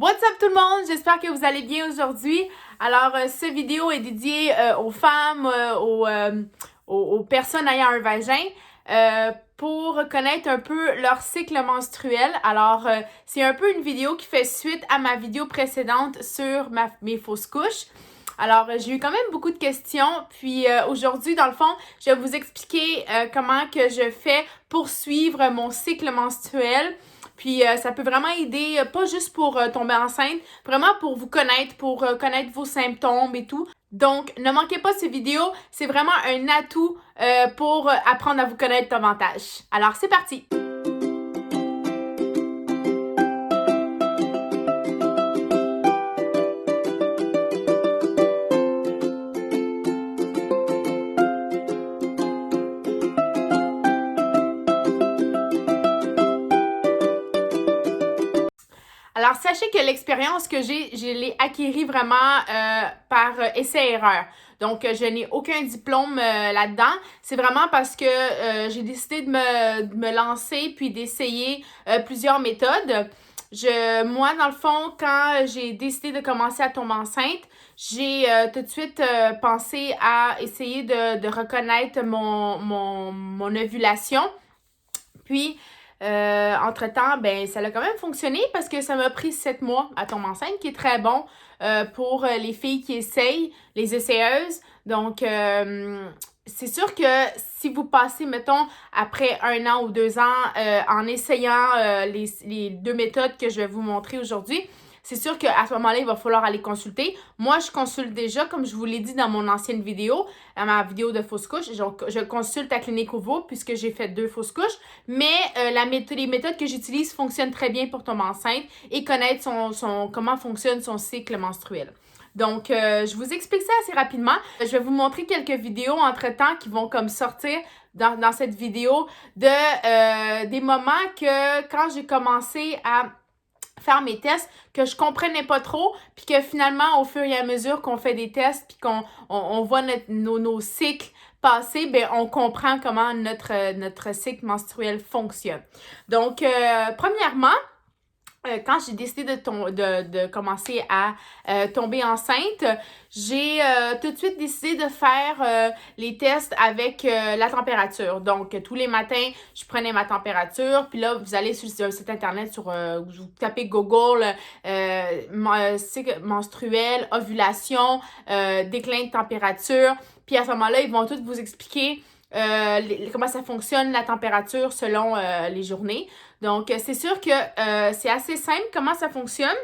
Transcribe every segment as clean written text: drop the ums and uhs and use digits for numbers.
What's up tout le monde? J'espère que vous allez bien aujourd'hui. Alors, cette vidéo est dédiée aux femmes, aux personnes ayant un vagin pour connaître un peu leur cycle menstruel. Alors, c'est un peu une vidéo qui fait suite à ma vidéo précédente sur mes fausses couches. Alors, j'ai eu quand même beaucoup de questions, puis aujourd'hui, dans le fond, je vais vous expliquer comment que je fais pour suivre mon cycle menstruel. Puis ça peut vraiment aider, pas juste pour tomber enceinte, vraiment pour vous connaître, pour connaître vos symptômes et tout. Donc, ne manquez pas cette vidéo, c'est vraiment un atout pour apprendre à vous connaître davantage. Alors, c'est parti! Alors, sachez que l'expérience que je l'ai acquérie vraiment par essai-erreur. Donc, je n'ai aucun diplôme là-dedans. C'est vraiment parce que j'ai décidé de me lancer puis d'essayer plusieurs méthodes. Moi, dans le fond, quand j'ai décidé de commencer à tomber enceinte, j'ai tout de suite pensé à essayer de reconnaître mon ovulation. Puis, entre-temps, ben ça a quand même fonctionné parce que ça m'a pris 7 mois à tomber enceinte, qui est très bon pour les filles qui essayent, les essayeuses. Donc, c'est sûr que si vous passez, mettons, après 1 an ou 2 ans en essayant les deux méthodes que je vais vous montrer aujourd'hui, c'est sûr qu'à ce moment-là, il va falloir aller consulter. Moi, je consulte déjà, comme je vous l'ai dit dans mon ancienne vidéo, dans ma vidéo de fausses couches. Je consulte à Clinique Ovo puisque j'ai fait 2 fausses couches. Mais les méthodes que j'utilise fonctionnent très bien pour tomber enceinte et connaître comment fonctionne son cycle menstruel. Donc, je vous explique ça assez rapidement. Je vais vous montrer quelques vidéos entre-temps qui vont comme sortir dans cette vidéo de des moments que quand j'ai commencé à faire mes tests que je comprenais pas trop, puis que finalement, au fur et à mesure qu'on fait des tests, puis qu'on voit nos cycles passer, ben on comprend comment notre cycle menstruel fonctionne. Donc, premièrement, quand j'ai décidé de commencer à tomber enceinte, j'ai tout de suite décidé de faire les tests avec la température. Donc, tous les matins, je prenais ma température. Puis là, vous allez sur le site internet, vous tapez Google, cycle menstruel, ovulation, déclin de température. Puis à ce moment-là, ils vont tous vous expliquer comment ça fonctionne, la température selon les journées. Donc, c'est sûr que c'est assez simple comment ça fonctionne.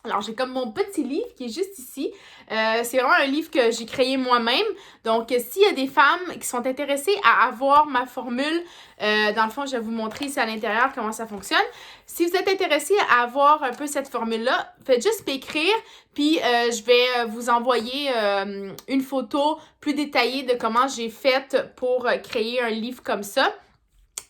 Alors, j'ai comme mon petit livre qui est juste ici. C'est vraiment un livre que j'ai créé moi-même. Donc, s'il y a des femmes qui sont intéressées à avoir ma formule, dans le fond, je vais vous montrer ici à l'intérieur comment ça fonctionne. Si vous êtes intéressé à avoir un peu cette formule-là, faites juste m'écrire, puis je vais vous envoyer une photo plus détaillée de comment j'ai fait pour créer un livre comme ça.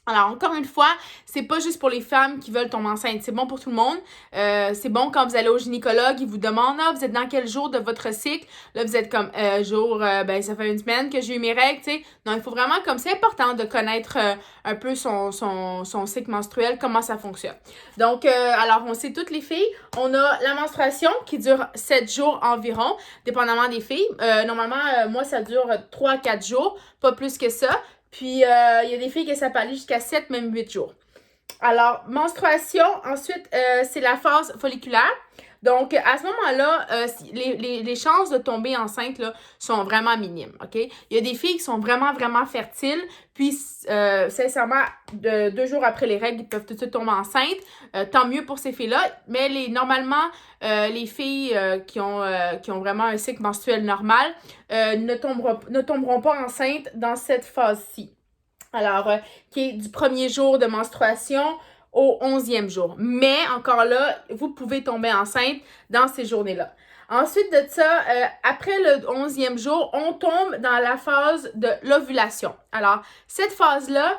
Alors, encore une fois, c'est pas juste pour les femmes qui veulent tomber enceinte, c'est bon pour tout le monde. C'est bon quand vous allez au gynécologue, il vous demande « Ah, vous êtes dans quel jour de votre cycle? » Là, vous êtes comme ben ça fait 1 semaine que j'ai eu mes règles, tu sais. Donc, il faut vraiment, comme c'est important de connaître un peu son cycle menstruel, comment ça fonctionne. Donc, alors, on sait toutes les filles, on a la menstruation qui dure 7 jours environ, dépendamment des filles. Normalement, moi, ça dure 3 à 4 jours, pas plus que ça. Puis, il y a des filles que ça peut aller jusqu'à 7, même 8 jours. Alors, menstruation, ensuite, c'est la phase folliculaire. Donc, à ce moment-là, les chances de tomber enceinte là, sont vraiment minimes, OK? Il y a des filles qui sont vraiment, vraiment fertiles, puis sincèrement, 2 jours après les règles, ils peuvent tout de suite tomber enceintes. Tant mieux pour ces filles-là, mais normalement, les filles qui ont vraiment un cycle menstruel normal ne tomberont pas enceintes dans cette phase-ci. Alors, qui est du 1er jour de menstruation au 11e jour. Mais, encore là, vous pouvez tomber enceinte dans ces journées-là. Ensuite de ça, après le 11e jour, on tombe dans la phase de l'ovulation. Alors, cette phase-là,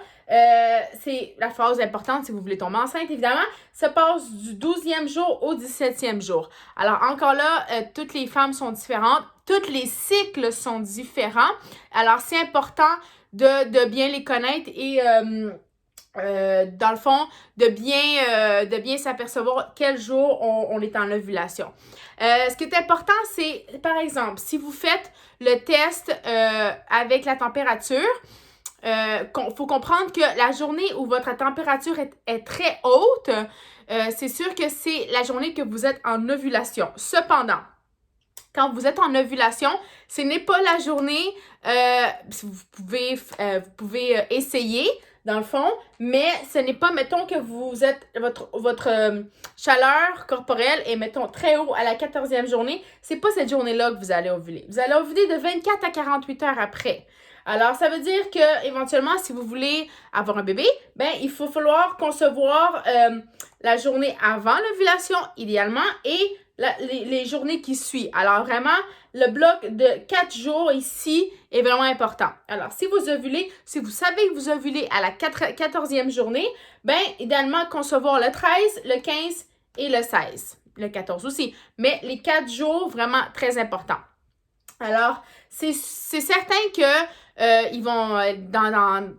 c'est la phase importante si vous voulez tomber enceinte, évidemment. Ça passe du 12e jour au 17e jour. Alors, encore là, toutes les femmes sont différentes. Tous les cycles sont différents. Alors, c'est important de bien les connaître et dans le fond, de bien s'apercevoir quel jour on est en ovulation. Ce qui est important, c'est, par exemple, si vous faites le test avec la température, faut comprendre que la journée où votre température est très haute, c'est sûr que c'est la journée que vous êtes en ovulation. Cependant, quand vous êtes en ovulation, ce n'est pas la journée, vous pouvez essayer, dans le fond, mais ce n'est pas, mettons que vous êtes, votre chaleur corporelle est, mettons, très haut à la 14e journée, c'est pas cette journée-là que vous allez ovuler. Vous allez ovuler de 24 à 48 heures après. Alors, ça veut dire que, éventuellement, si vous voulez avoir un bébé, ben, il faut falloir concevoir la journée avant l'ovulation, idéalement, et les journées qui suivent. Alors, vraiment, le bloc de 4 jours ici est vraiment important. Alors, si vous ovulez, si vous savez que vous ovulez à la 14e journée, ben, idéalement, concevoir le 13, le 15 et le 16. Le 14 aussi. Mais les 4 jours, vraiment très importants. Alors, c'est certain que ils vont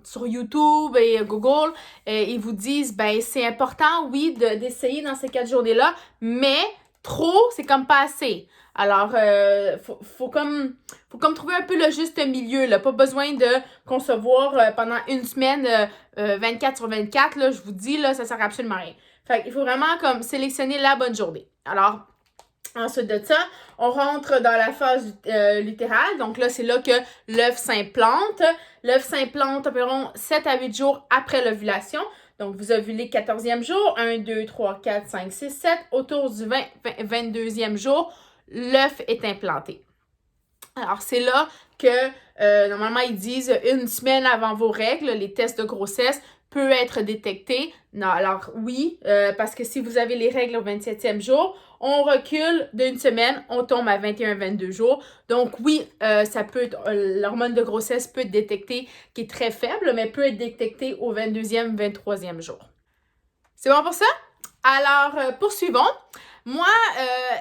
sur YouTube et Google, ils vous disent, ben, c'est important, oui, d'essayer dans ces 4 journées-là, mais trop, c'est comme pas assez. Alors, faut comme trouver un peu le juste milieu, là. Pas besoin de concevoir pendant une semaine 24 sur 24, là, je vous dis, là, ça sert absolument à rien. Fait qu'il faut vraiment comme sélectionner la bonne journée. Alors, ensuite de ça, on rentre dans la phase littérale. Donc là, c'est là que l'œuf s'implante. L'œuf s'implante environ 7 à 8 jours après l'ovulation. Donc, vous ovulez 14e jour, 1, 2, 3, 4, 5, 6, 7. Autour du 22e jour, l'œuf est implanté. Alors, c'est là que, normalement, ils disent une semaine avant vos règles, les tests de grossesse peut être détecté. Non, alors oui, parce que si vous avez les règles au 27e jour, on recule d'une semaine, on tombe à 21-22 jours. Donc oui, l'hormone de grossesse peut être détectée, qui est très faible, mais peut être détectée au 22e, 23e jour. C'est bon pour ça? Alors, poursuivons. Moi,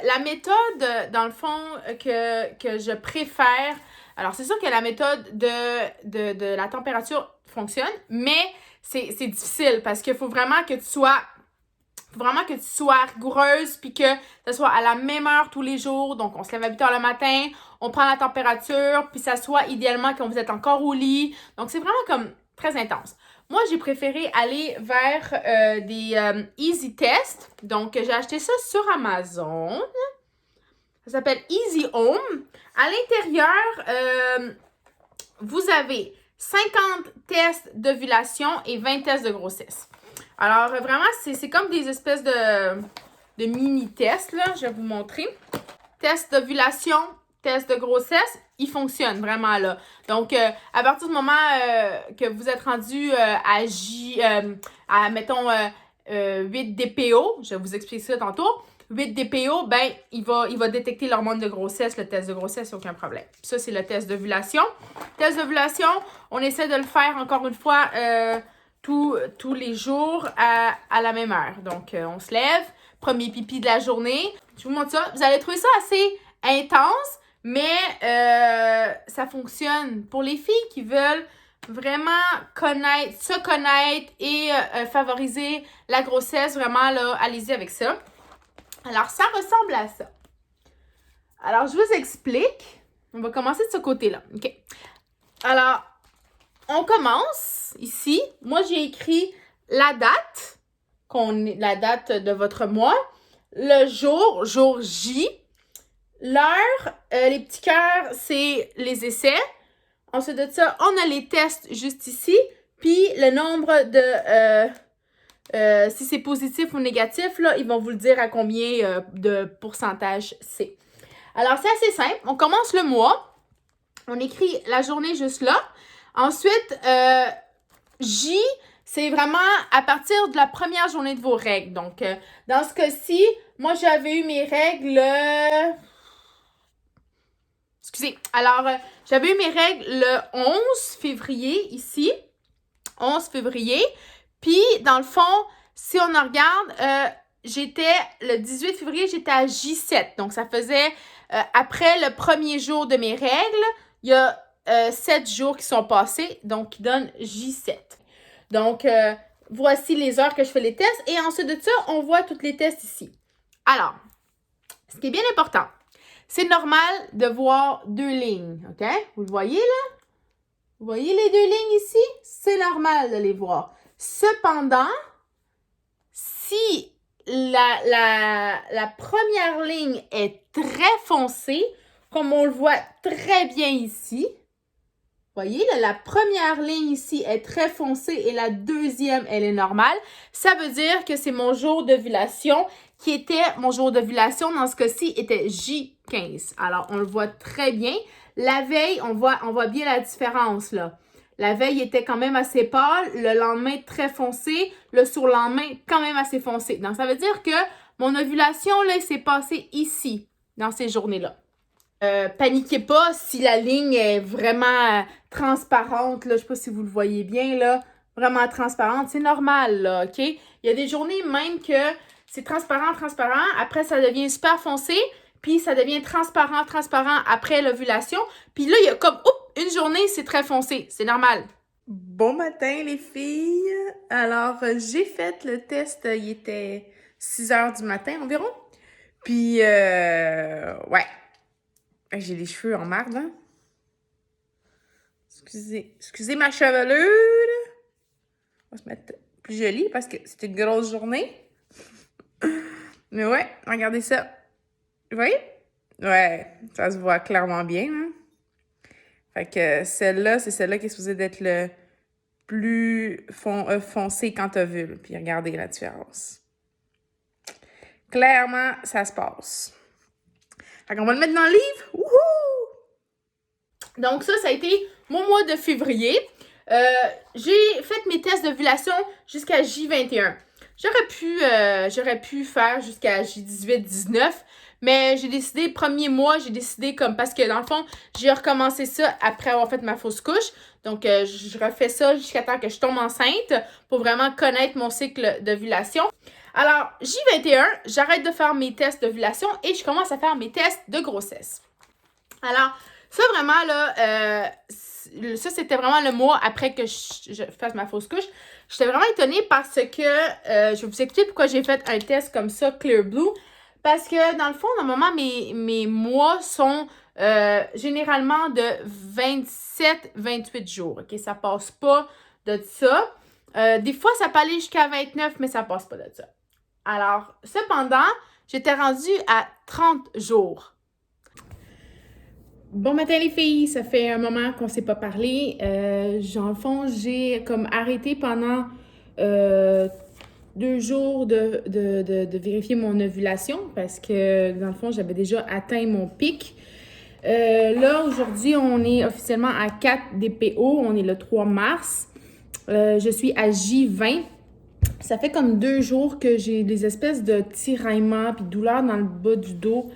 la méthode, dans le fond, que je préfère, alors c'est sûr que la méthode de la température fonctionne, mais c'est difficile parce qu'il faut vraiment que tu sois rigoureuse puis que ce soit à la même heure tous les jours. Donc, on se lève à 8 heures le matin, on prend la température, puis ça soit idéalement quand vous êtes encore au lit. Donc, c'est vraiment comme très intense. Moi, j'ai préféré aller vers des Easy Test. Donc, j'ai acheté ça sur Amazon. Ça s'appelle Easy Home. À l'intérieur, vous avez 50 tests d'ovulation et 20 tests de grossesse. Alors, vraiment, c'est comme des espèces de mini-tests, là. Je vais vous montrer. Test d'ovulation, test de grossesse, ils fonctionnent vraiment, là. Donc, à partir du moment que vous êtes rendu mettons, 8 DPO, je vais vous expliquer ça tantôt, 8 DPO, ben, il va détecter l'hormone de grossesse, le test de grossesse, aucun problème. Ça, c'est le test d'ovulation. Test d'ovulation, on essaie de le faire, encore une fois, tous les jours à la même heure. Donc, on se lève, premier pipi de la journée. Je vous montre ça. Vous allez trouver ça assez intense, mais ça fonctionne. Pour les filles qui veulent vraiment se connaître et favoriser la grossesse, vraiment, là, allez-y avec ça. Alors, ça ressemble à ça. Alors, je vous explique. On va commencer de ce côté-là. OK. Alors, on commence ici. Moi, j'ai écrit la date de votre mois, le jour J, l'heure, les petits cœurs, c'est les essais. Ensuite de ça, on a les tests juste ici, puis le nombre de... si c'est positif ou négatif, là, ils vont vous le dire à combien de pourcentage c'est. Alors, c'est assez simple. On commence le mois. On écrit la journée juste là. Ensuite, J, c'est vraiment à partir de la première journée de vos règles. Donc, dans ce cas-ci, moi, j'avais eu mes règles... Excusez. Alors, j'avais eu mes règles le 11 février, ici. 11 février. Puis, dans le fond, si on en regarde, le 18 février, j'étais à J7. Donc, ça faisait, après le premier jour de mes règles, il y a 7 jours qui sont passés, donc qui donne J7. Donc, voici les heures que je fais les tests. Et ensuite de ça, on voit tous les tests ici. Alors, ce qui est bien important, c'est normal de voir 2 lignes, OK? Vous le voyez là? Vous voyez les 2 lignes ici? C'est normal de les voir. Cependant, si la première ligne est très foncée, comme on le voit très bien ici, voyez, là, la première ligne ici est très foncée et la deuxième, elle est normale. Ça veut dire que c'est mon jour d'ovulation qui était, mon jour d'ovulation dans ce cas-ci était J15. Alors, on le voit très bien. La veille, on voit bien la différence, là. La veille était quand même assez pâle, le lendemain très foncé, le surlendemain quand même assez foncé. Donc, ça veut dire que mon ovulation, là, s'est passée ici, dans ces journées-là. Paniquez pas si la ligne est vraiment transparente, là, je ne sais pas si vous le voyez bien, là, vraiment transparente, c'est normal, là, OK? Il y a des journées même que c'est transparent, après ça devient super foncé, puis ça devient transparent après l'ovulation, puis là, il y a comme, une journée, c'est très foncé, c'est normal. Bon matin, les filles! Alors, j'ai fait le test, il était 6 heures du matin environ, puis, ouais. J'ai les cheveux en marde, hein? Excusez ma chevelure. On va se mettre plus jolie parce que c'est une grosse journée. Mais ouais, regardez ça. Vous voyez? Ouais, ça se voit clairement bien, hein? Fait que celle-là, c'est celle-là qui est supposée d'être le plus foncée quand t'ovules. Puis regardez la différence. Clairement, ça se passe. Fait qu'on va le mettre dans le livre. Wouhou! Donc ça a été mon mois de février. J'ai fait mes tests d'ovulation jusqu'à J21. J'aurais pu faire jusqu'à J18, 19, mais j'ai décidé, premier mois, parce que dans le fond, j'ai recommencé ça après avoir fait ma fausse couche. Donc, je refais ça jusqu'à temps que je tombe enceinte pour vraiment connaître mon cycle d'ovulation. Alors, J21, j'arrête de faire mes tests d'ovulation et je commence à faire mes tests de grossesse. Alors, ça, vraiment, là, ça, c'était vraiment le mois après que je fasse ma fausse couche. J'étais vraiment étonnée parce que, je vais vous expliquer pourquoi j'ai fait un test comme ça, Clear Blue. Parce que, dans le fond, normalement, mes mois sont généralement de 27-28 jours. OK? Ça passe pas de ça. Des fois, ça peut aller jusqu'à 29, mais ça passe pas de ça. Alors, cependant, j'étais rendue à 30 jours. Bon matin les filles, ça fait un moment qu'on ne s'est pas parlé. Dans le fond, j'ai comme arrêté pendant 2 jours de vérifier mon ovulation parce que dans le fond, j'avais déjà atteint mon pic. Là, aujourd'hui, on est officiellement à 4 DPO, on est le 3 mars. Je suis à J20. Ça fait comme 2 jours que j'ai des espèces de tiraillements puis douleurs dans le bas du dos.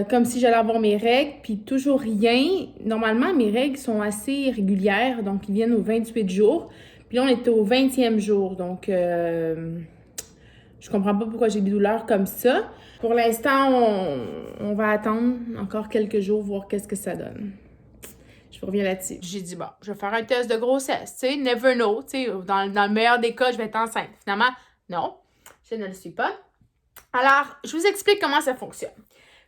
Comme si j'allais avoir mes règles, puis toujours rien. Normalement, mes règles sont assez régulières, donc ils viennent aux 28 jours. Puis là, on est au 20e jour, donc je comprends pas pourquoi j'ai des douleurs comme ça. Pour l'instant, on va attendre encore quelques jours, voir qu'est-ce que ça donne. Je reviens là-dessus. J'ai dit, bon, je vais faire un test de grossesse, tu sais, never know, tu sais, dans le meilleur des cas, je vais être enceinte. Finalement, non, je ne le suis pas. Alors, je vous explique comment ça fonctionne.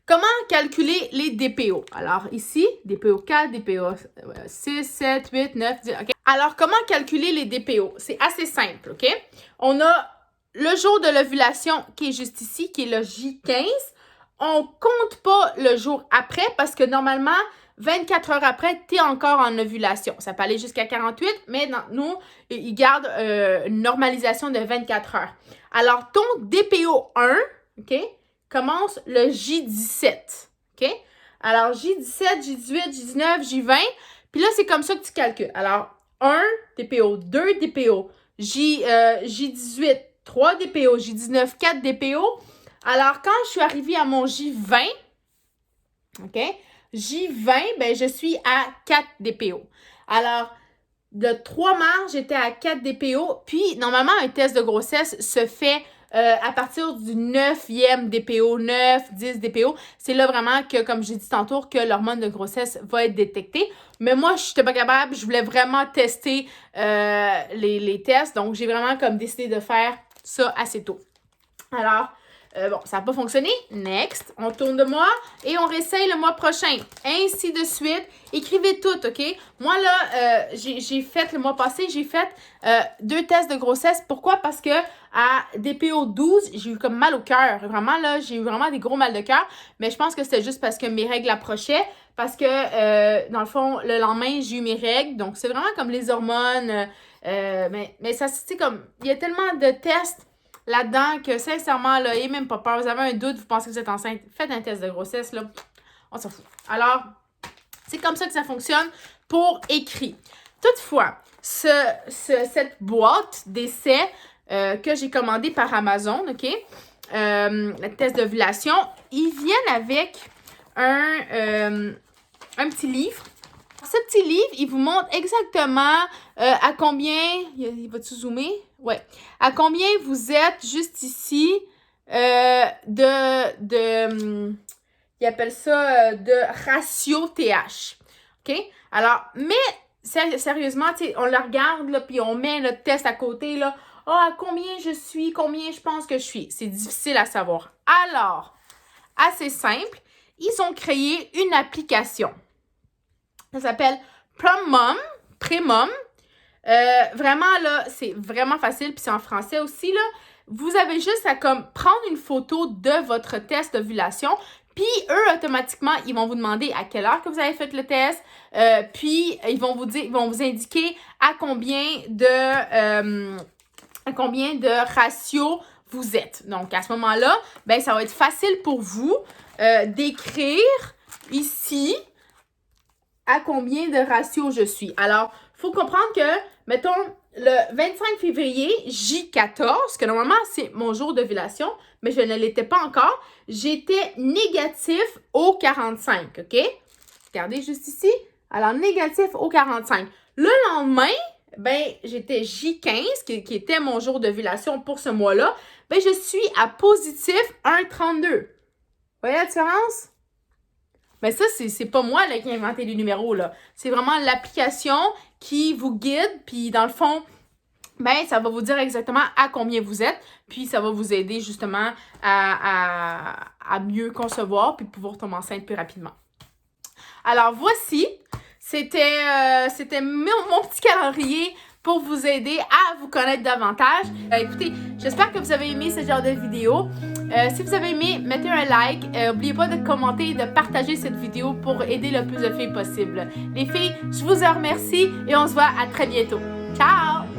Comment calculer les DPO? Alors ici, DPO 4, DPO 6, 7, 8, 9, 10, OK? Alors, comment calculer les DPO? C'est assez simple, OK? On a le jour de l'ovulation qui est juste ici, qui est le J15. On compte pas le jour après parce que normalement, 24 heures après, tu es encore en ovulation. Ça peut aller jusqu'à 48, mais nous, ils gardent une normalisation de 24 heures. Alors, ton DPO 1, OK? Commence le J17, OK? Alors, J17, J18, J19, J20, puis là, c'est comme ça que tu calcules. Alors, 1 DPO, 2 DPO, J18, 3 DPO, J19, 4 DPO. Alors, quand je suis arrivée à mon J20, OK? J20, ben, je suis à 4 DPO. Alors, le 3 mars, j'étais à 4 DPO. Puis, normalement, un test de grossesse se fait à partir du 9e DPO, 9, 10 DPO, c'est là vraiment que, comme j'ai dit tantôt, que l'hormone de grossesse va être détectée. Mais moi, je n'étais pas capable, je voulais vraiment tester les tests, donc j'ai vraiment comme décidé de faire ça assez tôt. Alors, bon, ça n'a pas fonctionné. Next, on tourne de mois et on réessaye le mois prochain. Ainsi de suite. Écrivez tout, OK? Moi, là, j'ai fait le mois passé, j'ai fait 2 tests de grossesse. Pourquoi? Parce que à DPO 12, j'ai eu comme mal au cœur. Vraiment, là, j'ai eu vraiment des gros mal de cœur. Mais je pense que c'était juste parce que mes règles approchaient. Parce que, dans le fond, le lendemain, j'ai eu mes règles. Donc, c'est vraiment comme les hormones. Mais ça, c'est comme... Il y a tellement de tests là-dedans que, sincèrement, là, n'ayez même pas peur. Vous avez un doute, vous pensez que vous êtes enceinte, faites un test de grossesse, là. On s'en fout. Alors, c'est comme ça que ça fonctionne pour écrit. Toutefois, cette boîte d'essai que j'ai commandée par Amazon, OK? Le test d'ovulation, ils viennent avec un petit livre. Ce petit livre, il vous montre exactement à combien... Il va-tu zoomer? Ouais. À combien vous êtes juste ici ils appellent ça de ratio TH. OK? Alors, mais sérieusement, on le regarde, là, puis on met notre test à côté, là. Ah, à combien je suis, combien je pense que je suis. C'est difficile à savoir. Alors, assez simple, ils ont créé une application. Ça s'appelle Premum. Vraiment, là, c'est vraiment facile, puis c'est en français aussi, là. Vous avez juste à comme prendre une photo de votre test d'ovulation, puis eux, automatiquement, ils vont vous demander à quelle heure que vous avez fait le test, puis ils vont vous indiquer à combien de ratio vous êtes. Donc, à ce moment-là, ben ça va être facile pour vous d'écrire ici à combien de ratio je suis. Alors, il faut comprendre que, mettons, le 25 février, J14, que normalement, c'est mon jour d'ovulation, mais je ne l'étais pas encore, j'étais négatif au 45, OK? Regardez juste ici. Alors, négatif au 45. Le lendemain, ben, j'étais J15, qui était mon jour d'ovulation pour ce mois-là. Ben, je suis à positif 1,32. Vous voyez la différence? Mais ça, c'est pas moi là, qui ai inventé les numéros, là. C'est vraiment l'application qui vous guide, puis dans le fond, ben, ça va vous dire exactement à combien vous êtes, puis ça va vous aider justement à mieux concevoir, puis pouvoir tomber enceinte plus rapidement. Alors, voici, c'était mon petit calendrier pour vous aider à vous connaître davantage. Écoutez, j'espère que vous avez aimé ce genre de vidéo. Si vous avez aimé, mettez un like. N'oubliez pas de commenter et de partager cette vidéo pour aider le plus de filles possible. Les filles, je vous en remercie et on se voit à très bientôt. Ciao!